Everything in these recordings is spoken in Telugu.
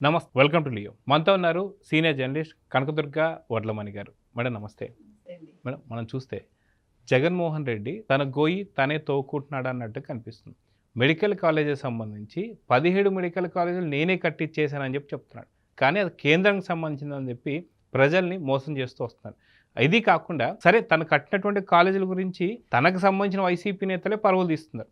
నమస్తే. Welcome to Leo. మనతో ఉన్నారు సీనియర్ జర్నలిస్ట్ కనకదుర్గ వడ్లమణి గారు. మేడం నమస్తే. అండి. మేడం మనం చూస్తే జగన్మోహన్ రెడ్డి తన గోయి తనే తోవుకుంటున్నాడు అన్నట్టు కనిపిస్తుంది. మెడికల్ కాలేజెస్ సంబంధించి 17 మెడికల్ కాలేజీలు నేనే కట్టించేశానని చెప్తున్నాడు. కానీ అది కేంద్రానికి సంబంధించిందని చెప్పి ప్రజల్ని మోసం చేస్తూ వస్తున్నాడు. ఇది కాకుండా సరే తను కట్టినటువంటి కాలేజీల గురించి తనకు సంబంధించిన వైసీపీ నేతలే పరువులు తీస్తున్నారు.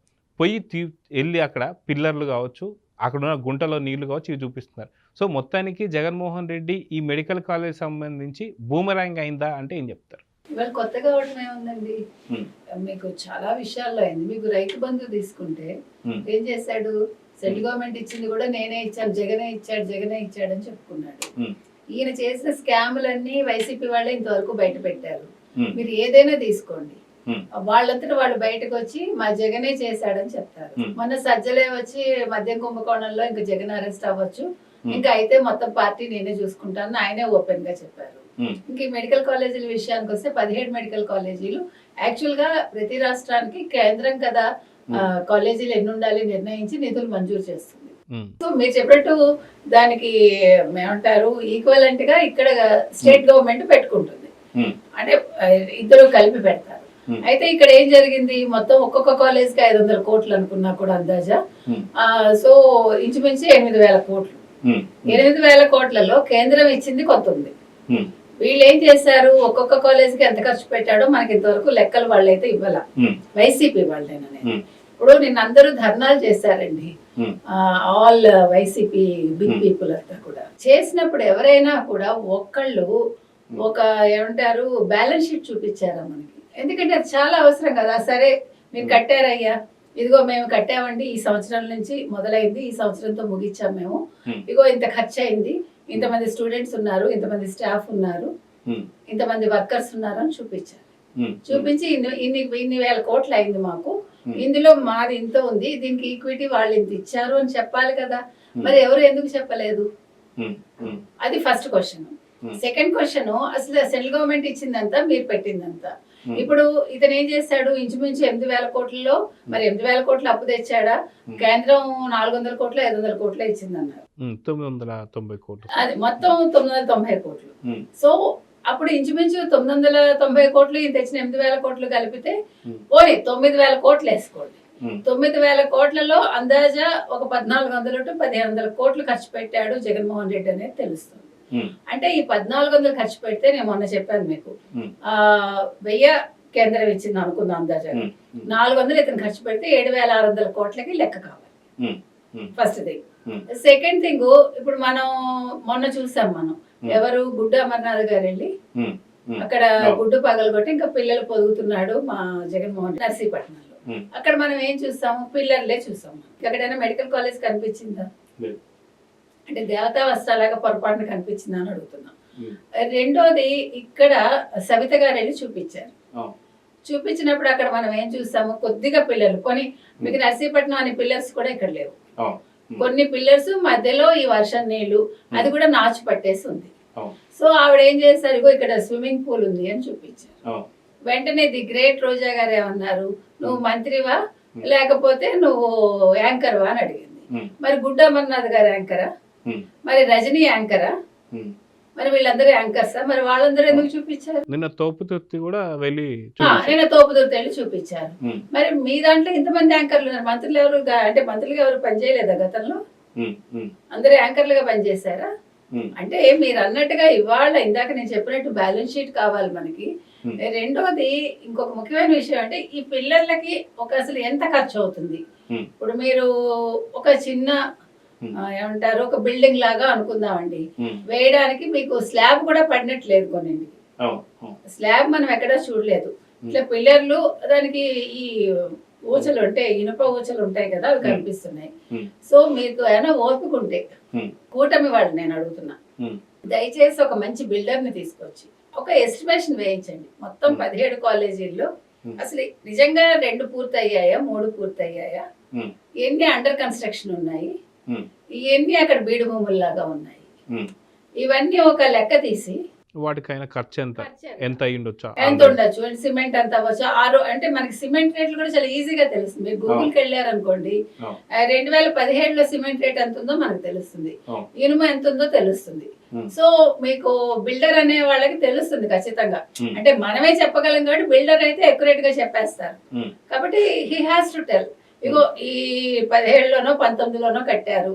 వెళ్ళి అక్కడ పిల్లర్లు కావచ్చు, అక్కడున్న గుంటలో నీళ్లు కావచ్చు ఇవి చూపిస్తున్నారు. సో మొత్తానికి జగన్మోహన్ రెడ్డి ఈ మెడికల్ కాలేజ్ సంబంధించి బూమరాంగ్ అయిందా అంటే ఏం చెప్తారు? ఇవాళ కొత్తగా అవడం ఏముందండి, మీకు చాలా విషయాల్లో అయింది. మీకు రైతు బంధు తీసుకుంటే ఏం చేశాడు, సెంట్రల్ గవర్నమెంట్ ఇచ్చింది కూడా నేనే ఇచ్చాను, జగనే ఇచ్చాడు అని చెప్పుకున్నాడు. ఈయన చేసిన స్కాములన్నీ వైసీపీ వాళ్ళే ఇంతవరకు బయట పెట్టారు. మీరు ఏదైనా తీసుకోండి, వాళ్ళంతటా వాళ్ళు బయటకు వచ్చి మా జగనే చేశాడని చెప్తారు. మొన్న సజ్జలే వచ్చి మద్యం కుంభకోణంలో ఇంకా జగన్ అరెస్ట్ అవ్వచ్చు, ఇంకా అయితే మొత్తం పార్టీ నేనే చూసుకుంటాను ఆయనే ఓపెన్ గా చెప్పారు. ఇంక ఈ మెడికల్ కాలేజీల విషయానికి వస్తే 17 మెడికల్ కాలేజీలు యాక్చువల్ గా ప్రతి రాష్ట్రానికి కేంద్రం కదా కాలేజీలు ఎన్ని ఉండాలి నిర్ణయించి నిధులు మంజూరు చేస్తుంది. సో మీరు చెప్పినట్టు దానికి ఏమంటారు ఈక్వలెంట్ గా ఇక్కడ స్టేట్ గవర్నమెంట్ పెట్టుకుంటుంది, అంటే ఇద్దరు కలిపి పెడతారు. అయితే ఇక్కడ ఏం జరిగింది, మొత్తం ఒక్కొక్క కాలేజ్ కి 500 కోట్లు అనుకున్నా కూడా అందాజా. సో ఇంచుమించు 8,000 కోట్లు. 8,000 కోట్లలో కేంద్రం ఇచ్చింది కొంత ఉంది. వీళ్ళు ఏం చేశారు, ఒక్కొక్క కాలేజ్ కి ఎంత ఖర్చు పెట్టాడో మనకి ఇంతవరకు లెక్కలు వాళ్ళైతే ఇవ్వాల, వైసీపీ వాళ్ళేనని. ఇప్పుడు నిన్న అందరూ ధర్నాలు చేశారండి, ఆల్ వైసీపీ బిగ్ పీపుల్ అంతా కూడా చేసినప్పుడు ఎవరైనా కూడా ఒక్కళ్ళు ఒక ఏమంటారు బ్యాలెన్స్ షీట్ చూపించారా మనకి? ఎందుకంటే అది చాలా అవసరం కదా. సరే మీరు కట్టారయ్యా, ఇదిగో మేము కట్టామండి, ఈ సంవత్సరం నుంచి మొదలైంది, ఈ సంవత్సరంతో ముగించాం మేము, ఇదిగో ఇంత ఖర్చు అయింది, ఇంతమంది స్టూడెంట్స్ ఉన్నారు, ఇంతమంది స్టాఫ్ ఉన్నారు, ఇంతమంది వర్కర్స్ ఉన్నారు అని చూపించారు. చూపించి ఇన్ని వేల కోట్లు అయింది మాకు, ఇందులో మాది ఇంత ఉంది, దీనికి ఈక్విటీ వాళ్ళు ఇంత ఇచ్చారు అని చెప్పాలి కదా. మరి ఎవరు ఎందుకు చెప్పలేదు? అది ఫస్ట్ క్వశ్చన్. సెకండ్ క్వశ్చన్, అసలు సెంట్రల్ గవర్నమెంట్ ఇచ్చిందంతా మీరు పెట్టిందంతా. ఇప్పుడు ఇతను ఏం చేశాడు, ఇంచుమించు 8,000 కోట్లలో మరి 8,000 కోట్లు అప్పు తెచ్చాడా? కేంద్రం 400 కోట్లు 500 కోట్లు ఇచ్చిందన్నారు, 990 కోట్లు, అది మొత్తం 990 కోట్లు. సో అప్పుడు ఇంచుమించు 990 కోట్లు తెచ్చిన 8,000 కోట్లు కలిపితే పోనీ 9,000 కోట్లు వేసుకోండి. 9,000 కోట్లలో అందాజా ఒక 1,400 to 1,500 కోట్లు ఖర్చు పెట్టాడు జగన్మోహన్ రెడ్డి అనేది తెలుస్తుంది. అంటే ఈ 1,400 ఖర్చు పెడితే నేను మొన్న చెప్పాను మీకు, 1000 కేంద్రం ఇచ్చింది అనుకుందాం అందాజా, 400 ఇతను ఖర్చు పెడితే 7,600 కోట్లకి లెక్క కావాలి. First thing. సెకండ్ థింగ్, ఇప్పుడు మనం మొన్న చూసాం, మనం ఎవరు గుడ్డు అమర్నాథ్ గారు వెళ్ళి అక్కడ గుడ్డు పగలగొట్టి ఇంకా పిల్లలు పొదుగుతున్నాడు మా జగన్మోహన్ నర్సీపట్నంలో. అక్కడ మనం ఏం చూస్తాము, పిల్లర్లే చూసాము. ఎక్కడైనా మెడికల్ కాలేజ్ కనిపించిందా? అంటే దేవతా వస్త్రాలాగా పొరపాటున కనిపించిందా అని అడుగుతున్నాం. రెండోది, ఇక్కడ సవిత గారు వెళ్ళి చూపించారు. చూపించినప్పుడు అక్కడ మనం ఏం చూస్తాము, కొద్దిగా పిల్లలు కొని, మీకు నర్సీపట్నం అనే పిల్లర్స్ కూడా ఇక్కడ లేవు. కొన్ని పిల్లర్స్ మధ్యలో ఈ వర్షం నీళ్లు, అది కూడా నాచు పట్టేసి ఉంది. సో ఆవిడ ఏం చేశారు, ఇగో ఇక్కడ స్విమ్మింగ్ పూల్ ఉంది అని చూపించారు. వెంటనే ది గ్రేట్ రోజా గారు ఏమన్నారు, నువ్వు మంత్రివా లేకపోతే నువ్వు యాంకర్వా అని అడిగింది. మరి గుడ్డు అమర్నాథ్ గారు యాంకరా, మరి రజనీ యాంకరా, మరి వీళ్ళందరూ యాంకర్సా? మరి వాళ్ళందరూ ఎందుకు చూపించారు? నిన్న తోపుతుర్తి కూడా వెళ్ళి చూపించారు. మరి మీ దాంట్లో ఇంతమంది యాంకర్లు ఉన్నారు, మంత్రులు ఎవరు అంటే మంత్రులుగా ఎవరు పనిచేయలేదా గతంలో? అందరూ యాంకర్లుగా పనిచేశారా? అంటే మీరు అన్నట్టుగా ఇవాళ ఇందాక నేను చెప్పినట్టు బ్యాలెన్స్ షీట్ కావాలి మనకి. రెండోది, ఇంకొక ముఖ్యమైన విషయం అంటే ఈ పిల్లర్లకి అసలు ఎంత ఖర్చు అవుతుంది. ఇప్పుడు మీరు ఒక చిన్న ఏమంటారు ఒక బిల్డింగ్ లాగా అనుకుందామండి, వేయడానికి మీకు స్లాబ్ కూడా పడినట్లేదు. కొన్ని స్లాబ్ మనం ఎక్కడా చూడలేదు. ఇట్లా పిల్లర్లు, దానికి ఈ ఊచలు ఉంటాయి, ఇనుప ఊచలు ఉంటాయి కదా, అవి కనిపిస్తున్నాయి. సో మీకు ఏమైనా ఓపిక ఉంటే కూటమి వాళ్ళు నేను అడుగుతున్నా, దయచేసి ఒక మంచి బిల్డర్ ని తీసుకొచ్చి ఒక ఎస్టిమేషన్ వేయించండి. మొత్తం 17 కాలేజీల్లో అసలు నిజంగా 2 పూర్తయ్యాయా, 3 పూర్తయ్యాయా, ఎన్ని అండర్ కన్స్ట్రక్షన్ ఉన్నాయి, ఇవన్నీ అక్కడ బీడు భూముల్లాగా ఉన్నాయి, ఇవన్నీ ఒక లెక్క తీసి వాటికైనా ఖర్చు ఎంత ఎంత అయ్యి ఉండొచ్చు? ఎంత ఉండొచ్చు అంటే సిమెంట్ ఎంత అవ్వచ్చు అంటే మనకి సిమెంట్ రేట్లు కూడా చాలా ఈజీగా తెలుస్తుంది. మీరు గూగుల్కి వెళ్ళారు అనుకోండి, 2017లో సిమెంట్ రేట్ ఎంత ఉందో మనకు తెలుస్తుంది, ఇనుము ఎంత ఉందో తెలుస్తుంది. సో మీకు బిల్డర్ అనే వాళ్ళకి తెలుస్తుంది ఖచ్చితంగా. అంటే మనమే చెప్పగలం కాబట్టి బిల్డర్ అయితే అక్యురేట్ గా చెప్పేస్తారు. కాబట్టి హీ హాస్ టు టెల్, ఇగో ఈ 17లోనో 19లోనో కట్టారు,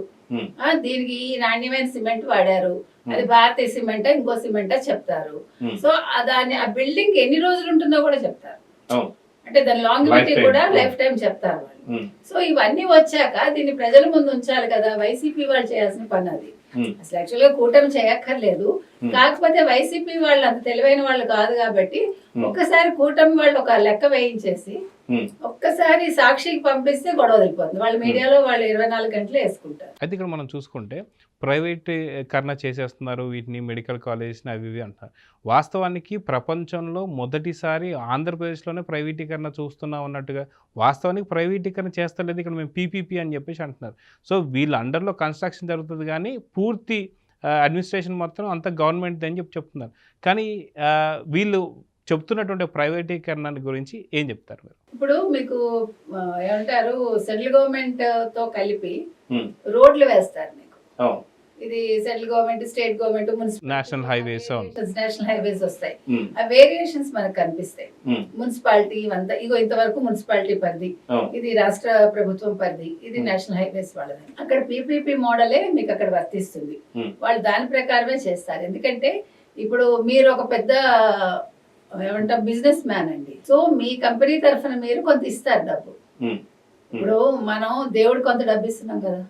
దీనికి ఈ నాణ్యమైన సిమెంట్ వాడారు, అది భారతీయ సిమెంటా ఇంకో సిమెంటా చెప్తారు. సో దాని ఆ బిల్డింగ్ ఎన్ని రోజులు ఉంటుందో కూడా చెప్తారు. అంటే దాని లాంగివిటీ కూడా లైఫ్ టైం చెప్తారు వాళ్ళు. సో ఇవన్నీ వచ్చాక దీన్ని ప్రజల ముందు ఉంచాలి కదా, వైసీపీ వాళ్ళు చేయాల్సిన పని అది. అసలు యాక్చువల్ గా కూటమి చేయక్కర్లేదు, కాకపోతే వైసీపీ వాళ్ళు అంత తెలివైన వాళ్ళు కాదు కాబట్టి ఒక్కసారి కూటమి వాళ్ళు ఒక లెక్క వేయించేసి ఒక్కసారి సాక్షికి పంపిస్తే గొడవ వెళ్ళిపోతుంది. వాళ్ళ మీడియాలో వాళ్ళు 24 గంటలు వేసుకుంటారు. అయితే ఇక్కడ మనం చూసుకుంటే ప్రైవేటీకరణ చేసేస్తున్నారు వీటిని, మెడికల్ కాలేజెస్ని అవి ఇవి అంటారు. వాస్తవానికి ప్రపంచంలో మొదటిసారి ఆంధ్రప్రదేశ్లోనే ప్రైవేటీకరణ చూస్తున్నాం అన్నట్టుగా, వాస్తవానికి ప్రైవేటీకరణ చేస్తలేదు, ఇక్కడ మేము పీపీపీ అని చెప్పేసి అంటున్నారు. సో వీళ్ళ అండర్లో కన్స్ట్రక్షన్ జరుగుతుంది కానీ పూర్తి అడ్మినిస్ట్రేషన్ మొత్తం అంతా గవర్నమెంట్ అని చెప్తున్నారు. కానీ వీళ్ళు చెప్తున్నటువంటి ప్రైవేటీకరణ గురించి ఏం చెప్తారు మీరు? ఇప్పుడు మీకు ఏమంటారు, సెంట్రల్ గవర్నమెంట్ తో కలిపి రోడ్లు వేస్తారు మీకు. ఇది central government, state government, national highways వస్తాయి. ఆ వేరియేషన్స్ మనకు కనిపిస్తాయి. మున్సిపాలిటీ ఇవంతా, ఇగో ఇంతవరకు మున్సిపాలిటీ పరిధి, ఇది రాష్ట్ర ప్రభుత్వం పరిధి, ఇది నేషనల్ హైవేస్ వాళ్ళది. అక్కడ పీపీపీ మోడలే మీకు అక్కడ వర్తిస్తుంది. వాళ్ళు దాని ప్రకారమే చేస్తారు. ఎందుకంటే ఇప్పుడు మీరు ఒక పెద్ద ఏమంటాం బిజినెస్ మ్యాన్ అండి, సో మీ కంపెనీ తరఫున మీరు కొంత ఇస్తారు డబ్బు. ఇప్పుడు మనం దేవుడు కొంత డబ్బు ఇస్తున్నాం కదా,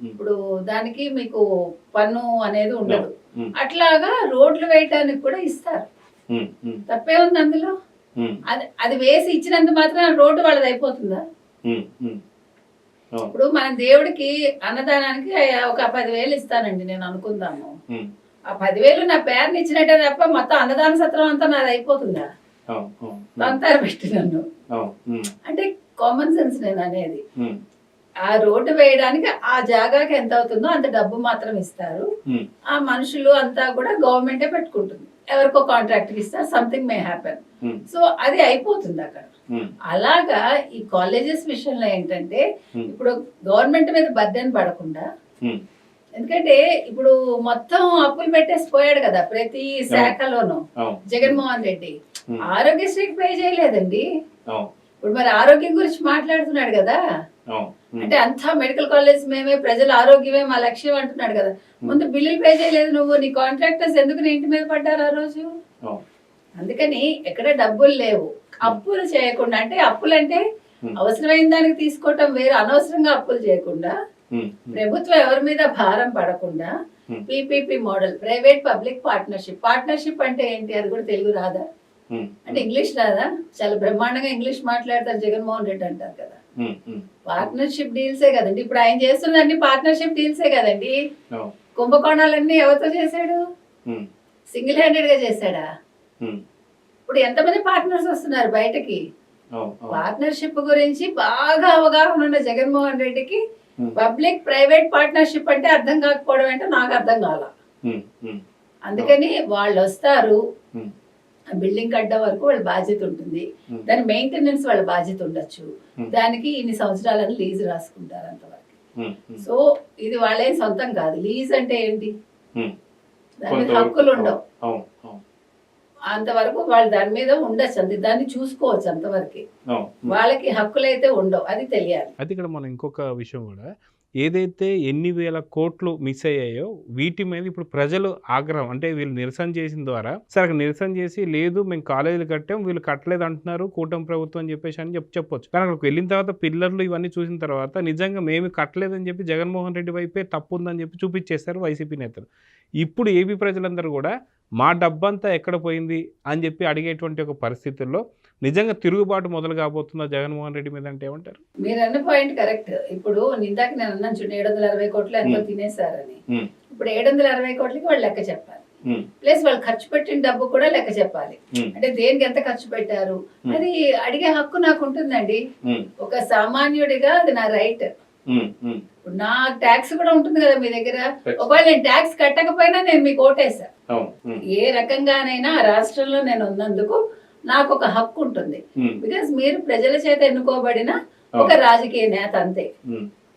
ఇప్పుడు దానికి మీకు పన్ను అనేది ఉండదు. అట్లాగా రోడ్లు వేయటానికి కూడా ఇస్తారు, తప్పే ఉంది అందులో. అది వేసి ఇచ్చినంత మాత్రం రోడ్డు వాళ్ళది అయిపోతుందా? ఇప్పుడు మన దేవుడికి అన్నదానానికి ఒక 10,000 ఇస్తానండి నేను అనుకుందాము, ఆ 10,000 నా పేరుని ఇచ్చినట్టే తప్ప మొత్తం అన్నదాన సత్రం అంతా నాది అయిపోతుందా? అంతారు పెట్టి నన్ను అంటే కామన్ సెన్స్ నేను అనేది. ఆ రోడ్డు వేయడానికి ఆ జాగాకి ఎంత అవుతుందో అంత డబ్బు మాత్రం ఇస్తారు. ఆ మనుషులు అంతా కూడా గవర్నమెంటే పెట్టుకుంటుంది, ఎవరికో కాంట్రాక్ట్ ఇస్తారు, సంథింగ్ మే హ్యాపెన్. సో అది అయిపోతుంది అక్కడ. అలాగా ఈ కాలేజెస్ విషయంలో ఏంటంటే ఇప్పుడు గవర్నమెంట్ మీద బర్డెన్ పడకుండా, ఎందుకంటే ఇప్పుడు మొత్తం అప్పులు పెట్టేసి పోయాడు కదా ప్రతి శాఖలోనూ జగన్మోహన్ రెడ్డి. ఆరోగ్యశ్రీకి పే చేయలేదండి. ఇప్పుడు మరి ఆరోగ్యం గురించి మాట్లాడుతున్నాడు కదా, అంటే అంతా మెడికల్ కాలేజ్ మేమే, ప్రజల ఆరోగ్యమే మా లక్ష్యం అంటున్నాడు కదా. ముందు బిల్లులు పే చేయలేదు నువ్వు, నీ కాంట్రాక్టర్స్ ఎందుకు నీ ఇంటి మీద పడ్డారు ఆ రోజు? అందుకని ఎక్కడ డబ్బులు లేవు, అప్పులు చేయకుండా, అంటే అప్పులు అంటే అవసరమైన దానికి తీసుకోవటం వేరు, అనవసరంగా అప్పులు చేయకుండా ప్రభుత్వం ఎవరి మీద భారం పడకుండా PPP model, private public partnership. Partnership అంటే ఏంటి అది కూడా తెలుగు రాదా? అంటే ఇంగ్లీష్ రాదా? చాలా బ్రహ్మాండంగా ఇంగ్లీష్ మాట్లాడతారు జగన్మోహన్ రెడ్డి అంటారు కదా. పార్ట్నర్షిప్ డీల్సే కదండి ఇప్పుడు ఆయన చేస్తున్నన్ని, పార్ట్నర్షిప్ డీల్సే కదండి. కుంభకోణాలన్నీ ఎవరితో చేశాడు? సింగిల్ హ్యాండెడ్ గా చేశాడా? ఇప్పుడు ఎంతమంది పార్ట్నర్స్ వస్తున్నారు బయటకి? పార్ట్నర్షిప్ గురించి బాగా అవగాహన ఉన్న జగన్మోహన్ రెడ్డికి పబ్లిక్ ప్రైవేట్ పార్ట్నర్షిప్ అంటే అర్థం కాకపోవడం అంటే నాకు అర్థం కాల. అందుకని వాళ్ళు వస్తారు, బిల్డింగ్ కట్టడం వరకు వాళ్ళ బాధ్యత ఉంటుంది, దాని మెయింటెనెన్స్ వాళ్ళ బాధ్యత ఉండొచ్చు, దానికి ఇన్ని సంవత్సరాలని లీజ్ రాసుకుంటారు అంతవరకు. సో ఇది వాళ్ళేం సొంతం కాదు. లీజ్ అంటే ఏంటి? దాని మీద హక్కులు ఉండవు అంతవరకు, వాళ్ళు దాని మీద ఉండొచ్చు అంతే, దాన్ని చూసుకోవచ్చు అంతవరకు, వాళ్ళకి హక్కులు అయితే ఉండవు, అది తెలియాలి. అది ఇక్కడ మనం ఇంకొక విషయం కూడా, ఏదైతే ఎన్ని వేల కోట్లు మిస్ అయ్యాయో వీటి మీద ఇప్పుడు ప్రజలు ఆగ్రహం, అంటే వీళ్ళు నిరసన చేసిన ద్వారా, సరే నిరసన చేసి లేదు మేము కాలేజీలు కట్టాం వీళ్ళు కట్టలేదు అంటున్నారు కూటమి ప్రభుత్వం అని చెప్పేసి అని చెప్పొచ్చు. కానీ అక్కడికి వెళ్ళిన తర్వాత పిల్లర్లు ఇవన్నీ చూసిన తర్వాత నిజంగా మేము కట్టలేదని చెప్పి జగన్మోహన్ రెడ్డి వైపే తప్పు ఉందని చెప్పి చూపించేస్తారు వైసీపీ నేతలు. ఇప్పుడు ఏపీ ప్రజలందరూ కూడా మా డబ్బంతా ఎక్కడ పోయింది అని చెప్పి అడిగేటువంటి ఒక పరిస్థితుల్లో నిజంగా తిరుగుబాటు మొదలు కాబోతుందా జగన్మోహన్ రెడ్డి మీద అంటే ఏమంటారు? మీరు అన్న పాయింట్ కరెక్ట్. ఇప్పుడు ఇందాక నేను అన్నాను చూడండి 760 కోట్లు ఎంతో తినేశారని. ఇప్పుడు 760 కోట్లకి వాళ్ళు లెక్క చెప్పాలి, ప్లస్ వాళ్ళు ఖర్చు పెట్టిన డబ్బు కూడా లెక్క చెప్పాలి. అంటే దేనికి ఎంత ఖర్చు పెట్టారు అది అడిగే హక్కు నాకు ఉంటుందండి. ఒక సామాన్యుడిగా అది నా రైట్. ఇప్పుడు నా ట్యాక్స్ కూడా ఉంటుంది కదా మీ దగ్గర. ఒకవేళ నేను ట్యాక్స్ కట్టకపోయినా నేను మీకు ఓటేసా. ఏ రకంగానైనా ఆ రాష్ట్రంలో నేను ఉన్నందుకు నాకు ఒక హక్కు ఉంటుంది. బికాస్ మీరు ప్రజల చేత ఎన్నుకోబడిన ఒక రాజకీయ నేత, అంతే.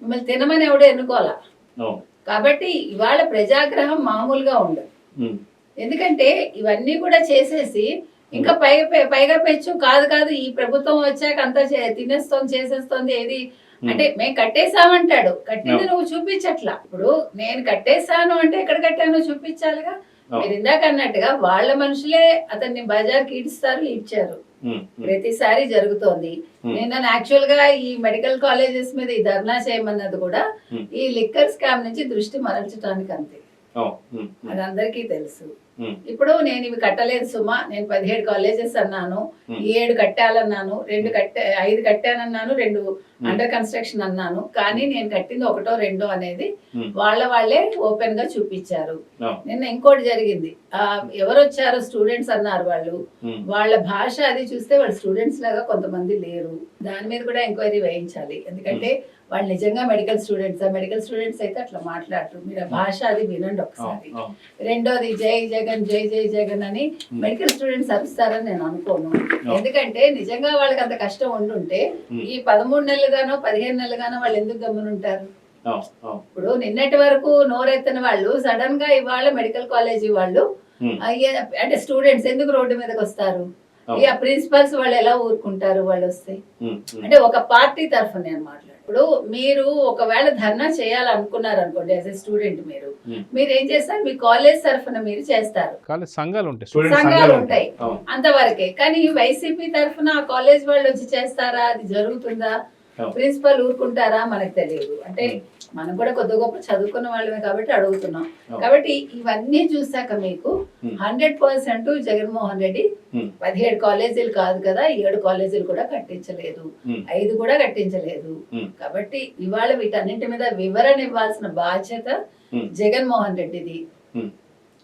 మిమ్మల్ని తినమని ఎవడో ఎన్నుకోవాలా. కాబట్టి ఇవాళ ప్రజాగ్రహం మామూలుగా ఉండదు. ఎందుకంటే ఇవన్నీ కూడా చేసేసి ఇంకా పైగా పెంచు కాదు ఈ ప్రభుత్వం వచ్చాక అంతా తినేస్తోంది చేసేస్తోంది ఏది అంటే మేము కట్టేసామంటాడు. కట్టింది నువ్వు చూపించట్లా. ఇప్పుడు నేను కట్టేశాను అంటే ఎక్కడ కట్టానో చూపించాలిగా. మీరు ఇందాక అన్నట్టుగా వాళ్ళ మనుషులే అతన్ని బజార్కి ఇచ్చారు. ప్రతిసారి జరుగుతోంది. నేను యాక్చువల్ గా ఈ మెడికల్ కాలేజెస్ మీద ఈ ధర్నా చేయమన్నది కూడా ఈ లిక్కర్ స్కామ్ నుంచి దృష్టి మరల్చడానికి, అంతే. అది అందరికీ తెలుసు. ఇప్పుడు నేను ఇవి కట్టలేదు సుమా, నేను 17 కాలేజెస్ అన్నాను, 7 కట్టాలన్నాను, 5 కట్టానన్నాను, 2 అండర్ కన్స్ట్రక్షన్ అన్నాను. కానీ నేను కట్టింది 1, 2 అనేది వాళ్ళే ఓపెన్ గా చూపించారు. నిన్న ఇంకోటి జరిగింది. ఎవరు వచ్చారు స్టూడెంట్స్ అన్నారు. వాళ్ళ భాష అది చూస్తే వాళ్ళు స్టూడెంట్స్ లాగా కొంతమంది లేరు. దాని మీద కూడా ఎంక్వైరీ వేయించాలి. ఎందుకంటే వాళ్ళు నిజంగా మెడికల్ స్టూడెంట్స్ అయితే అట్లా మాట్లాడరు. మీరు ఆ భాష అది వినండి ఒకసారి. రెండోది జై జగన్ అని మెడికల్ స్టూడెంట్స్ అరుస్తారని నేను అనుకోను. ఎందుకంటే నిజంగా వాళ్ళకి అంత కష్టం ఉండుంటే ఈ 13 నెలలుగానో 15 నెలలుగానో వాళ్ళు ఎందుకు గమ్మునుంటారు? ఇప్పుడు నిన్నటి వరకు నోరెత్తని వాళ్ళు సడన్ గా ఇవాళ మెడికల్ కాలేజీ వాళ్ళు అంటే స్టూడెంట్స్ ఎందుకు రోడ్డు మీదకి వస్తారు? ఇక ప్రిన్సిపల్స్ వాళ్ళు ఎలా ఊరుకుంటారు వాళ్ళు వస్తే? అంటే ఒక పార్టీ తరఫున నేను మాట్లాడు. ఇప్పుడు మీరు ఒకవేళ ధర్నా చేయాలనుకున్నారు అనుకోండి, యాజ్ ఎ స్టూడెంట్ మీరు ఏం చేస్తారు? మీ కాలేజ్ తరఫున మీరు చేస్తారు. సంఘాలు ఉంటాయి అంతవరకే. కానీ వైసీపీ తరఫున ఆ కాలేజ్ వాళ్ళు వచ్చి చేస్తారా? అది జరుగుతుందా? ప్రిన్సిపల్ ఊరుకుంటారా? మనకు తెలియదు. అంటే మనం కూడా కొద్ది గొప్ప చదువుకున్న వాళ్ళమే కాబట్టి అడుగుతున్నాం. కాబట్టి ఇవన్నీ చూసాక మీకు 100% జగన్మోహన్ రెడ్డి 17 కాలేజీలు కాదు కదా, 7 కాలేజీలు కూడా కట్టించలేదు, 5 కూడా కట్టించలేదు. కాబట్టి ఇవాళ వీటన్నింటి మీద వివరణ ఇవ్వాల్సిన బాధ్యత జగన్మోహన్ రెడ్డిది.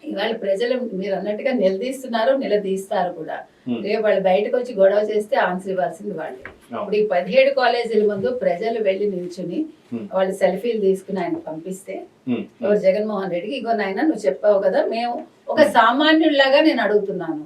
ఇవాళ ప్రజలు మీరు అన్నట్టుగా నిలదీస్తారు కూడా. రేపు వాళ్ళు బయటకు వచ్చి గొడవ చేస్తే ఆన్సర్ ఇవ్వాల్సింది వాళ్ళే. ఇప్పుడు ఈ 17 కాలేజీల ముందు ప్రజలు వెళ్లి నిల్చుని వాళ్ళు సెల్ఫీలు తీసుకుని ఆయన పంపిస్తే ఎవరు జగన్మోహన్ రెడ్డికి ఇగో నాయన నువ్వు చెప్పావు కదా, మేము ఒక సామాన్యుడిలాగా నేను అడుగుతున్నాను,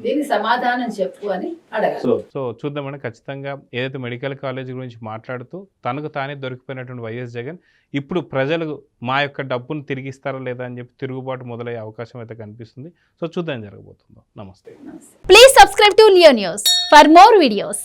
దీనికి సమాధానం చెప్పు అని అడగాలి. సో చూద్దామండి. ఖచ్చితంగా ఏదైతే మెడికల్ కాలేజ్ గురించి మాట్లాడుతూ తనకు తానే దొరికిపోయినటువంటి వైఎస్ జగన్ ఇప్పుడు ప్రజలు మా యొక్క డబ్బును తిరిగిస్తారా లేదా అని చెప్పి తిరుగుబాటు మొదలయ్యే అవకాశం అయితే కనిపిస్తుంది. సో చూద్దాం జరగబోతుందో. నమస్తే. Please subscribe to Leo news for more videos.